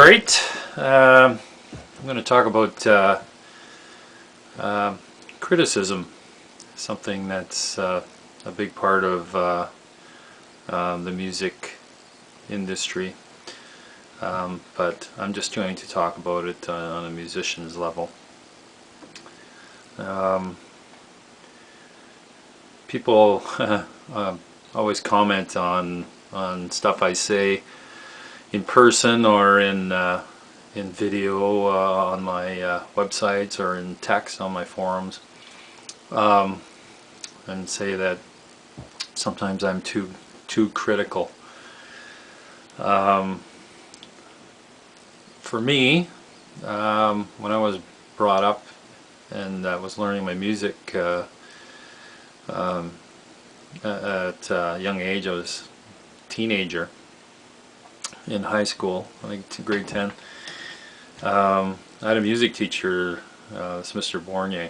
Alright, I'm going to talk about criticism, something that's a big part of the music industry, but I'm just going to talk about it on a musician's level. People always comment on stuff I say in person or in video on my websites or in text on my forums, and say that sometimes I'm too critical. For me, when I was brought up and I was learning my music at a young age, I was a teenager in high school, I think grade 10. I had a music teacher, this Mr. Bornier.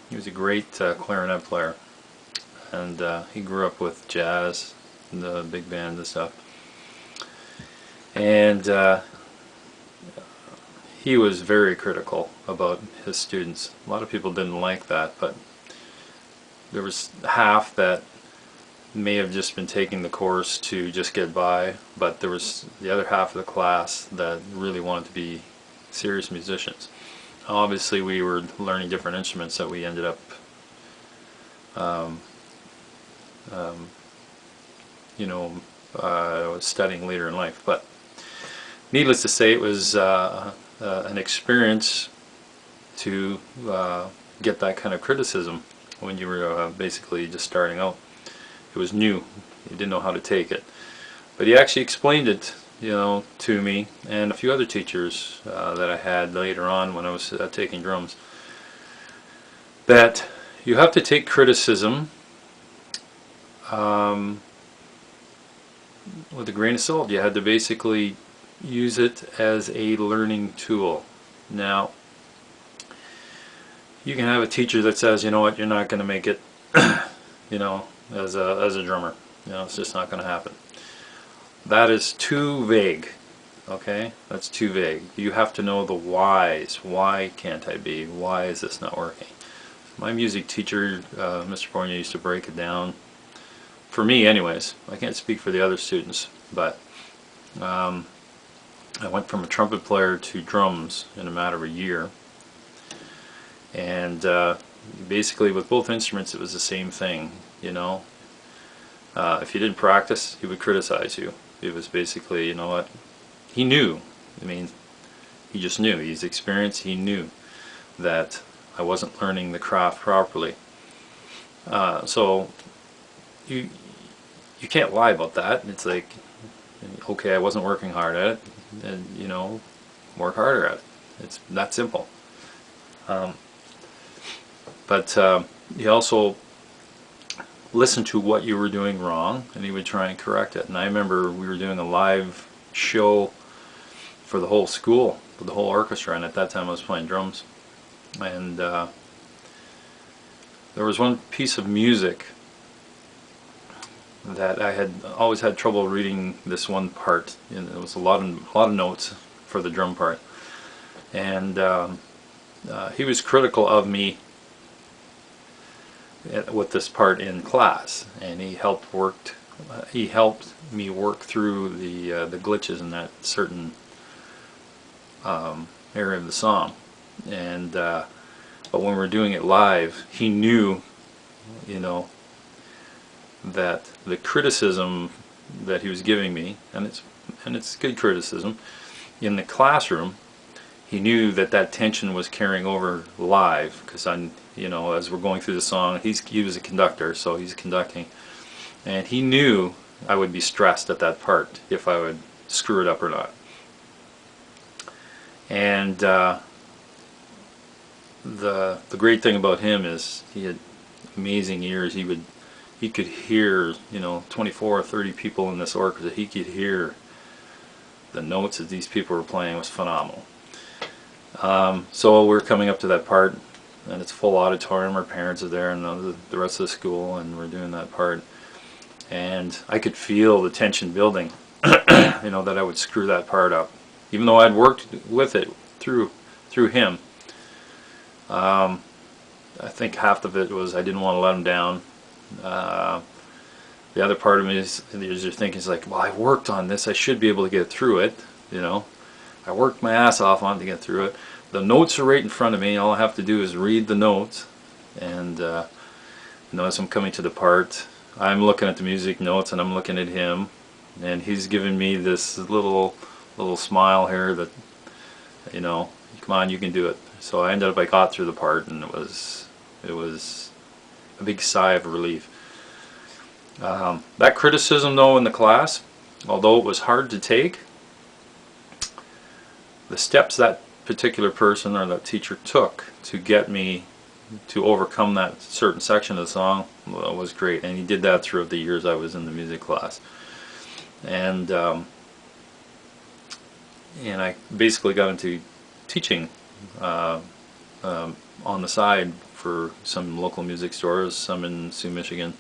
He was a great clarinet player, and he grew up with jazz and the big band and stuff. And he was very critical about his students. A lot of people didn't like that, but there was half that may have just been taking the course to just get by, but there was the other half of the class that really wanted to be serious musicians. Obviously we were learning different instruments that we ended up studying later in life, but needless to say, it was an experience to get that kind of criticism when you were basically just starting out. It was new. You didn't know how to take it. But he actually explained it, to me and a few other teachers that I had later on when I was taking drums, that you have to take criticism with a grain of salt. You had to basically use it as a learning tool. Now, you can have a teacher that says, you know what, you're not going to make it, as a drummer. It's just not going to happen. That is too vague. Okay? That's too vague. You have to know the whys. Why can't I be? Why is this not working? My music teacher, Mr. Bornier, used to break it down. For me, anyways. I can't speak for the other students, but I went from a trumpet player to drums in a matter of a year. And basically with both instruments it was the same thing, if you didn't practice, he would criticize you. It was basically, you know what, he knew. I mean, he just knew. He's experienced. He knew that I wasn't learning the craft properly. So you can't lie about that. It's like, okay, I wasn't working hard at it, and work harder at it. It's that simple. But he also listened to what you were doing wrong, and he would try and correct it. And I remember we were doing a live show for the whole school, for the whole orchestra, and at that time I was playing drums. And there was one piece of music that I had always had trouble reading this one part. And it was a lot of notes for the drum part. And he was critical of me with this part in class, and he helped me work through the glitches in that certain area of the song. And but when we were doing it live, he knew, that the criticism that he was giving me, and it's good criticism, in the classroom, he knew that tension was carrying over live, because as we're going through the song, he was a conductor, so he's conducting, and he knew I would be stressed at that part if I would screw it up or not. And the great thing about him is he had amazing ears. He could hear 24 or 30 people in this orchestra. He could hear the notes that these people were playing. It was phenomenal. So we're coming up to that part, and it's full auditorium. Our parents are there, and the rest of the school, and we're doing that part. And I could feel the tension building, that I would screw that part up. even though I'd worked with it through him. I think half of it was I didn't want to let him down. The other part of me is you're thinking, it's like, well, I worked on this, I should be able to get through it, you know. I worked my ass off on it to get through it. The notes are right in front of me, all I have to do is read the notes, and as I'm coming to the part, I'm looking at the music notes and I'm looking at him, and he's giving me this little smile here that, you know, come on, you can do it. So I got through the part, and it was a big sigh of relief. That criticism though in the class, although it was hard to take, the steps that particular person or that teacher took to get me to overcome that certain section of the song was great, and he did that throughout the years I was in the music class. And I basically got into teaching on the side for some local music stores, some in Sioux, Michigan,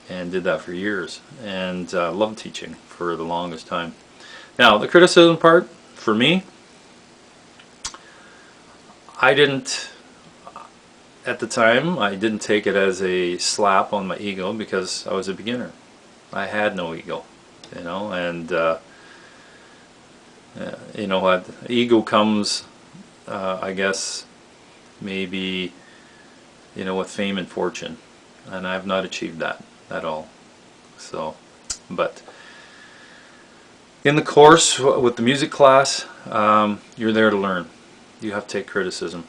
and did that for years, and loved teaching for the longest time. Now, the criticism part, for me, at the time, I didn't take it as a slap on my ego, because I was a beginner. I had no ego, you know, and you know what, ego comes, I guess, maybe, you know, with fame and fortune, and I have not achieved that at all. So, but in the course with the music class, you're there to learn. You have to take criticism.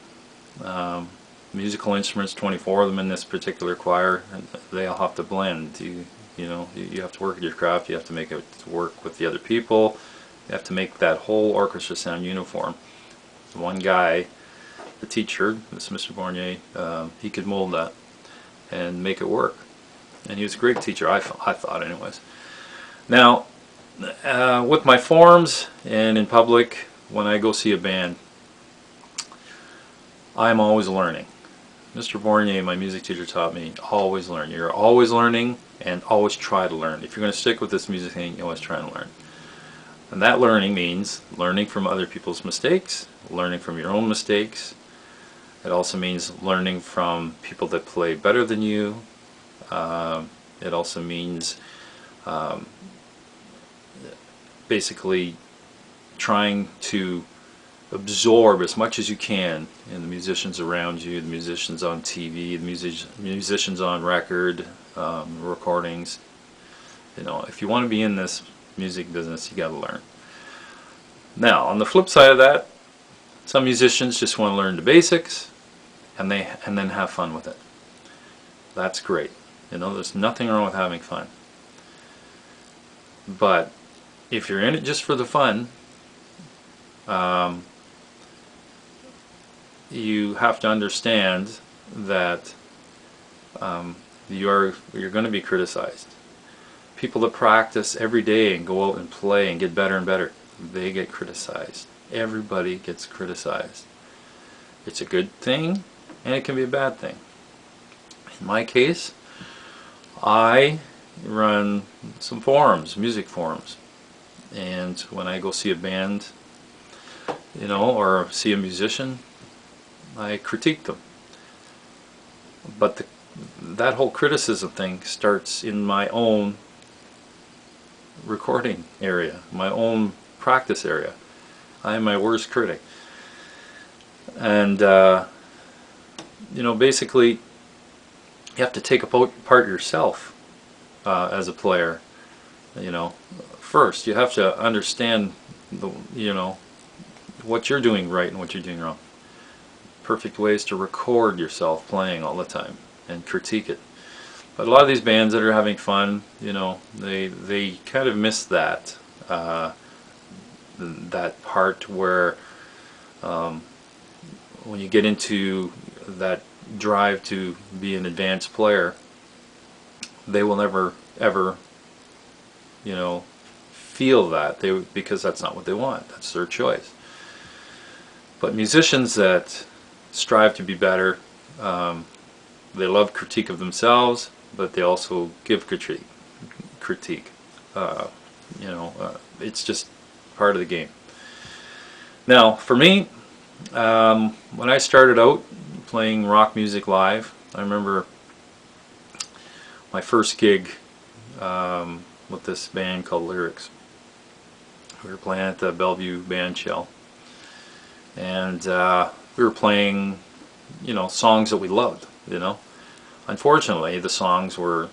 Musical instruments, 24 of them in this particular choir, and they all have to blend. You know, you have to work at your craft. You have to make it work with the other people. You have to make that whole orchestra sound uniform. One guy, the teacher, this Mr. Bornier, he could mold that and make it work. And he was a great teacher, I thought anyways. Now, with my forums and in public, when I go see a band, I'm always learning. Mr. Bornier, my music teacher, taught me, always learn. You're always learning, and always try to learn. If you're going to stick with this music thing, you always try and learn. And that learning means learning from other people's mistakes, learning from your own mistakes. It also means learning from people that play better than you. It also means basically trying to absorb as much as you can in the musicians around you, the musicians on TV, the musicians on record, recordings. You know, if you want to be in this music business, you got to learn. Now, on the flip side of that, some musicians just want to learn the basics, and then have fun with it. That's great. You know, there's nothing wrong with having fun. But if you're in it just for the fun, you have to understand that you're going to be criticized. People that practice every day and go out and play and get better and better, they get criticized. Everybody gets criticized. It's a good thing, and it can be a bad thing. In my case, I run some forums, music forums, and when I go see a band, you know, or see a musician, I critique them. But that whole criticism thing starts in my own recording area, my own practice area. I am my worst critic. And you know, basically you have to take apart yourself as a player. You know, first you have to understand you know, what you're doing right and what you're doing wrong. Perfect ways to record yourself playing all the time and critique it. But a lot of these bands that are having fun, you know, they kind of miss that that part where when you get into that drive to be an advanced player, they will never ever, you know, feel that because that's not what they want. That's their choice. But musicians that strive to be better, they love critique of themselves, but they also give critique. You know, it's just part of the game. Now, for me, when I started out playing rock music live, I remember my first gig with this band called Lyrics. We were playing at the Bellevue Band Shell, and we were playing, you know, songs that we loved. You know, unfortunately, the songs were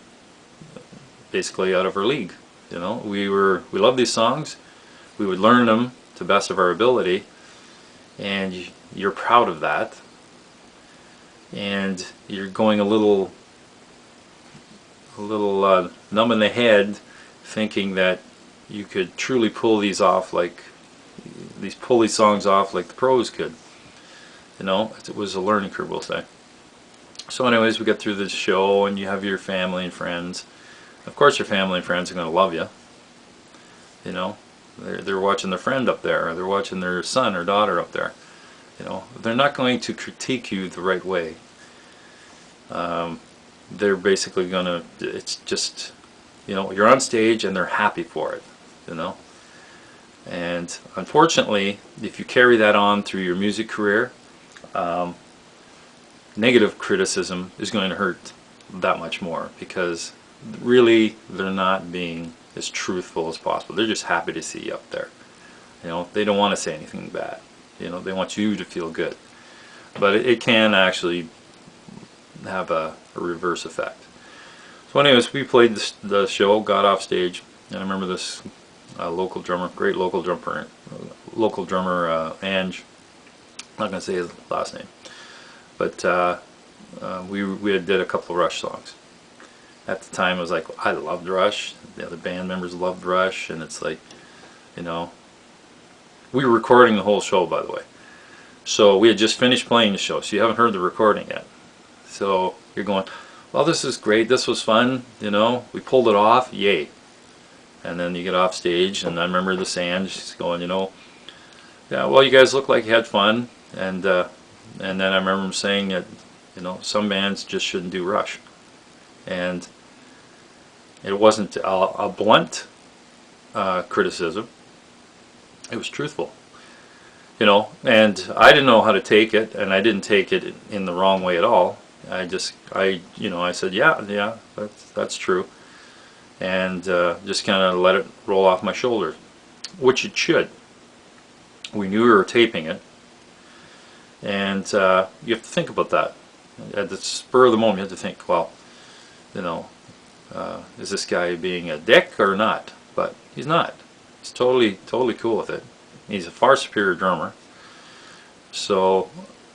basically out of our league. You know, we loved these songs. We would learn them to the best of our ability, and you're proud of that, and you're going a little numb in the head, thinking that you could truly pull these songs off like the pros could. You know, it was a learning curve, we'll say. So anyways, we get through this show, and you have your family and friends. Of course your family and friends are going to love you. You know, they're watching their friend up there, or they're watching their son or daughter up there. You know, they're not going to critique you the right way. They're basically going to, it's just, you know, you're on stage and they're happy for it, you know. And unfortunately, if you carry that on through your music career, negative criticism is going to hurt that much more, because really they're not being as truthful as possible. They're just happy to see you up there. You know, they don't want to say anything bad. You know, they want you to feel good. But it can actually have a reverse effect. So anyways, we played the show, got off stage, and I remember this local drummer, great local drummer, Ange. I'm not going to say his last name, but we did a couple of Rush songs. At the time, it was like, I loved Rush. The other band members loved Rush, and it's like, you know, we were recording the whole show, by the way. So we had just finished playing the show, so you haven't heard the recording yet. So you're going, well, this is great, this was fun, you know, we pulled it off, yay. And then you get off stage, and I remember the Sand, she's going, you know, yeah, well, you guys look like you had fun. And then I remember him saying that, you know, some bands just shouldn't do Rush. And it wasn't a blunt criticism. It was truthful, you know, and I didn't know how to take it, and I didn't take it in the wrong way at all. I said, yeah, that's true, and just kind of let it roll off my shoulders, which it should. We knew we were taping it, and you have to think about that. At the spur of the moment, you have to think, well, you know, is this guy being a dick or not? But he's not. He's totally cool with it. He's a far superior drummer. So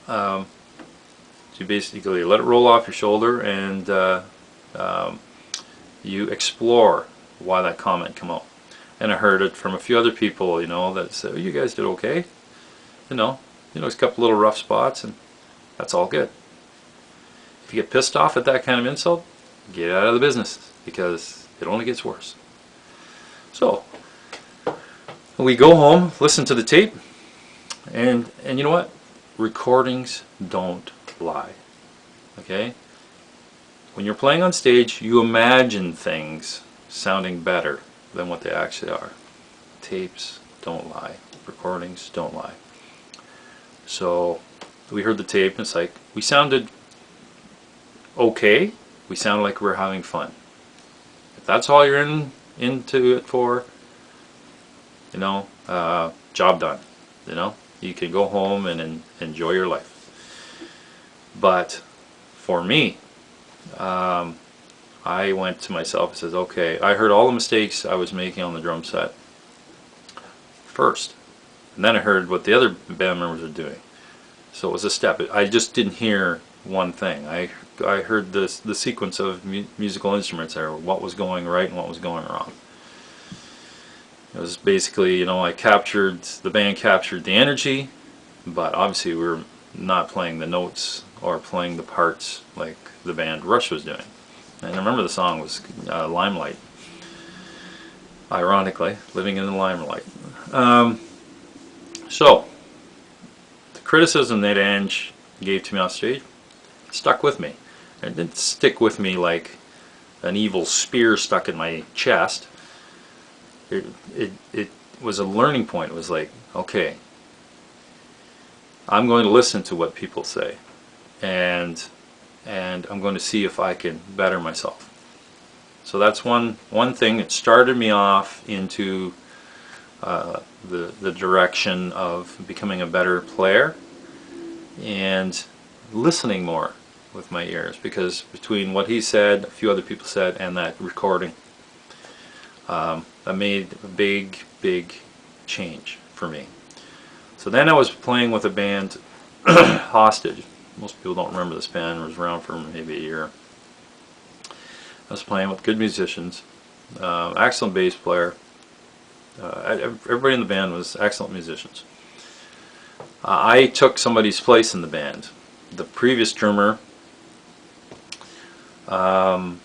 you basically let it roll off your shoulder, and you explore why that comment came out. And I heard it from a few other people, you know, that said, oh, you guys did okay. You know, there's a couple little rough spots, and that's all good. If you get pissed off at that kind of insult, get out of the business, because it only gets worse. So we go home, listen to the tape, and you know what? Recordings don't lie. Okay? When you're playing on stage, you imagine things sounding better than what they actually are. Tapes don't lie. Recordings don't lie. So we heard the tape, and it's like, we sounded okay. We sounded like we were having fun. If that's all you're into it for, you know, job done. You know, you can go home and enjoy your life. But for me, I went to myself and said, okay, I heard all the mistakes I was making on the drum set first, and then I heard what the other band members were doing. So it was a step. I just didn't hear one thing. I heard the sequence of musical instruments there, what was going right and what was going wrong. It was basically, you know, the band captured the energy, but obviously we were not playing the notes or playing the parts like the band Rush was doing. And I remember the song was Limelight. Ironically, living in the limelight. So, the criticism that Ange gave to me on stage stuck with me. It didn't stick with me like an evil spear stuck in my chest. It was a learning point. It was like, okay, I'm going to listen to what people say, and I'm going to see if I can better myself. So that's one thing that started me off into the direction of becoming a better player and listening more with my ears, because between what he said, a few other people said, and that recording, that made a big change for me. So then I was playing with a band, Hostage. Most people don't remember this band. It was around for maybe a year. I was playing with good musicians, excellent bass player. Everybody in the band was excellent musicians. I took somebody's place in the band. The previous drummer, I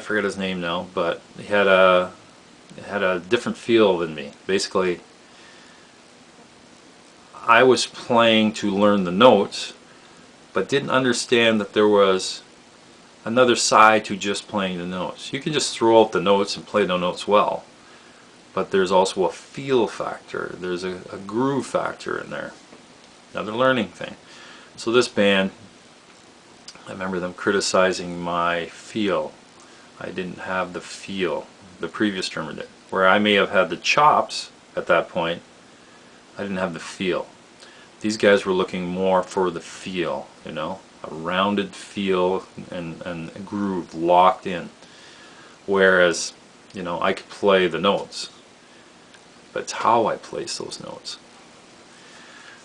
forget his name now, but he had a different feel than me. Basically, I was playing to learn the notes, but didn't understand that there was another side to just playing the notes. You can just throw out the notes and play the notes well, but there's also a feel factor. There's a groove factor in there. Another learning thing. So this band, I remember them criticizing my feel. I didn't have the feel. The previous drummer did. Where I may have had the chops at that point, I didn't have the feel. These guys were looking more for the feel, you know, a rounded feel and a groove locked in. Whereas, you know, I could play the notes, but it's how I place those notes.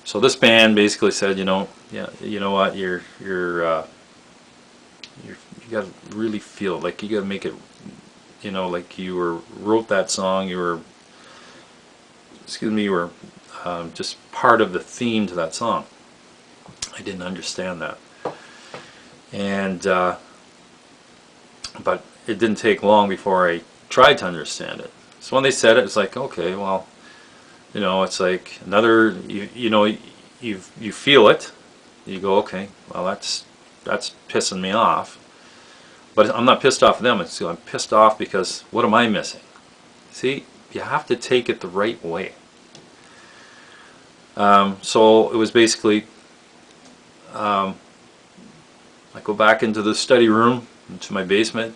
So this band basically said, you know, yeah, you know what, you got to really feel it. Like, you got to make it, you know, like you wrote that song. You were just part of the theme to that song. I didn't understand that, and but it didn't take long before I tried to understand it. So when they said it, it's like, okay, well, you know, it's like another, you know, you feel it, you go, okay, well, that's pissing me off, but I'm not pissed off at them. I'm pissed off because what am I missing? See, you have to take it the right way. So it was basically, I go back into the study room, into my basement,